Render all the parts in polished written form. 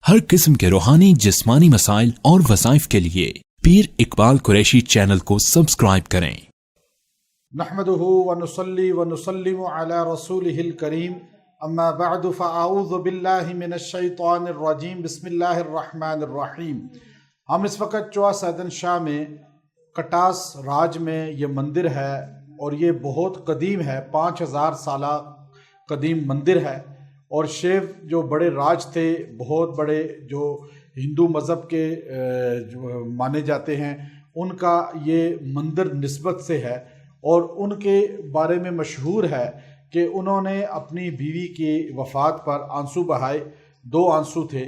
हर किस्म के रूहानी जिस्मानी मसाइल और वज़ाइफ के लिए पीर इकबाल कुरैशी चैनल को सब्सक्राइब करें। नहमदुहु व नुसल्ली व नुसल्लिमु अला रसूलिहिल करीम अम्मा बअदु फ़अऊज़ु बिल्लाहि मिनश शैतानिर रजीम बिस्मिल्लाहिर रहमानिर रहीम। हम इस वक्त चौआ सैदन शाह में कटास राज में ये मंदिर है और ये बहुत कदीम है, 5000 साला कदीम मंदिर है। और शेव जो बड़े राज थे, बहुत बड़े जो हिंदू मज़हब के जो माने जाते हैं, उनका ये मंदिर निस्बत से है। और उनके बारे में मशहूर है कि उन्होंने अपनी बीवी की वफ़ात पर आंसू बहाए। 2 आंसू थे।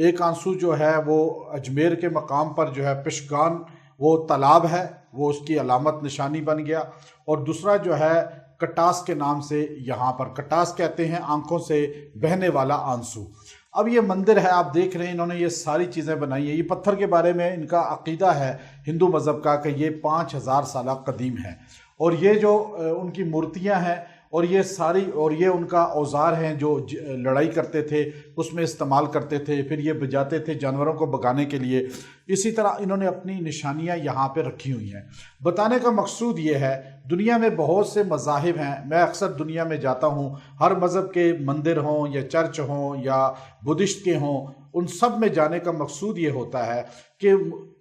एक आंसू जो है वो अजमेर के मकाम पर जो है पिशगान वो तालाब है, वो उसकी अलामत निशानी बन गया। और दूसरा जो है कटास के नाम से, यहाँ पर कटास कहते हैं आंखों से बहने वाला आंसू। अब ये मंदिर है, आप देख रहे हैं, इन्होंने ये सारी चीज़ें बनाई हैं। ये पत्थर के बारे में इनका अकीदा है हिंदू मज़हब का कि ये 5000 साला कदीम है। और ये जो उनकी मूर्तियां हैं और ये सारी, और ये उनका औजार हैं जो लड़ाई करते थे उसमें इस्तेमाल करते थे, फिर ये बजाते थे जानवरों को भगाने के लिए। इसी तरह इन्होंने अपनी निशानियां यहाँ पे रखी हुई हैं। बताने का मकसूद ये है, दुनिया में बहुत से मज़ाहिब हैं। मैं अक्सर दुनिया में जाता हूँ, हर मज़हब के मंदिर हों या चर्च हों या बुद्धिस्ट के हों, उन सब में जाने का मकसूद ये होता है कि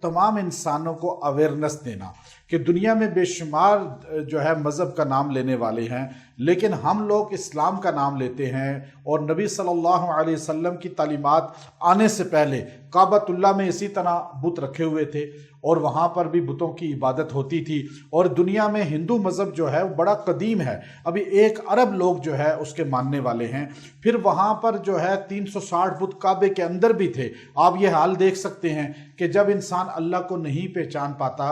तमाम इंसानों को अवेयरनेस देना कि दुनिया में बेशुमार जो है मज़हब का नाम लेने वाले हैं, लेकिन हम लोग इस्लाम का नाम लेते हैं। और नबी सल्लल्लाहु अलैहि वसल्लम की तालीमात आने से पहले काबतुल्लाह में इसी तरह बुत रखे हुए थे और वहाँ पर भी बुतों की इबादत होती थी। और दुनिया में हिंदू मज़हब जो है वो बड़ा कदीम है, अभी 1 अरब लोग जो है उसके मानने वाले हैं। फिर वहाँ पर जो है 360 बुत काबे के अंदर भी थे। आप ये हाल देख सकते हैं कि जब इंसान अल्लाह को नहीं पहचान पाता,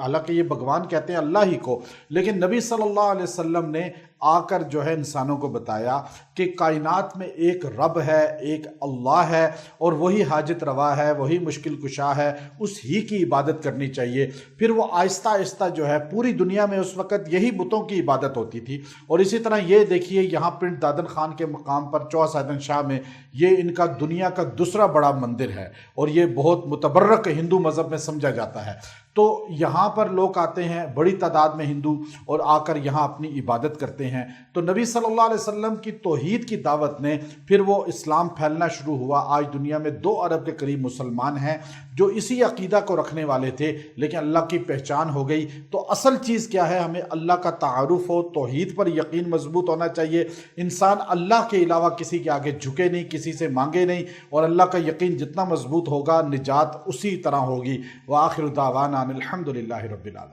हालांकि ये भगवान कहते हैं अल्लाह ही को, लेकिन नबी सल्लल्लाहु अलैहि वसल्लम ने आकर जो है इंसानों को बताया कि कायनात में एक रब है, एक अल्लाह है, और वही हाजत रवा है, वही मुश्किल कुशा है, उस ही की इबादत करनी चाहिए। फिर वो आहिस्ता आहिस्ता जो है पूरी दुनिया में उस वक़्त यही बुतों की इबादत होती थी। और इसी तरह ये देखिए, यहाँ प्रिंट दादन खान के मकाम पर चौआ सैदन शाह में ये इनका दुनिया का दूसरा बड़ा मंदिर है और ये बहुत मुतबर्रक हिंदू मज़हब में समझा जाता है। तो यहाँ पर लोग आते हैं बड़ी तादाद में हिंदू और आकर यहाँ अपनी इबादत करते हैं। तो नबी सल्लल्लाहु अलैहि वसल्लम की तौहीद की दावत ने फिर वो इस्लाम फैलना शुरू हुआ। आज दुनिया में 2 अरब के करीब मुसलमान हैं जो इसी अकीदा को रखने वाले थे, लेकिन अल्लाह की पहचान हो गई। तो असल चीज़ क्या है, हमें अल्लाह का तारुफ हो, तौहीद पर यकीन मजबूत होना चाहिए। इंसान अल्लाह के अलावा किसी के आगे झुके नहीं, किसी से मांगे नहीं, और अल्लाह का यकीन जितना मजबूत होगा निजात उसी तरह होगी। व आखिर दावाना अनिल हम्दुलिल्लाहि रब्बिल आलमीन।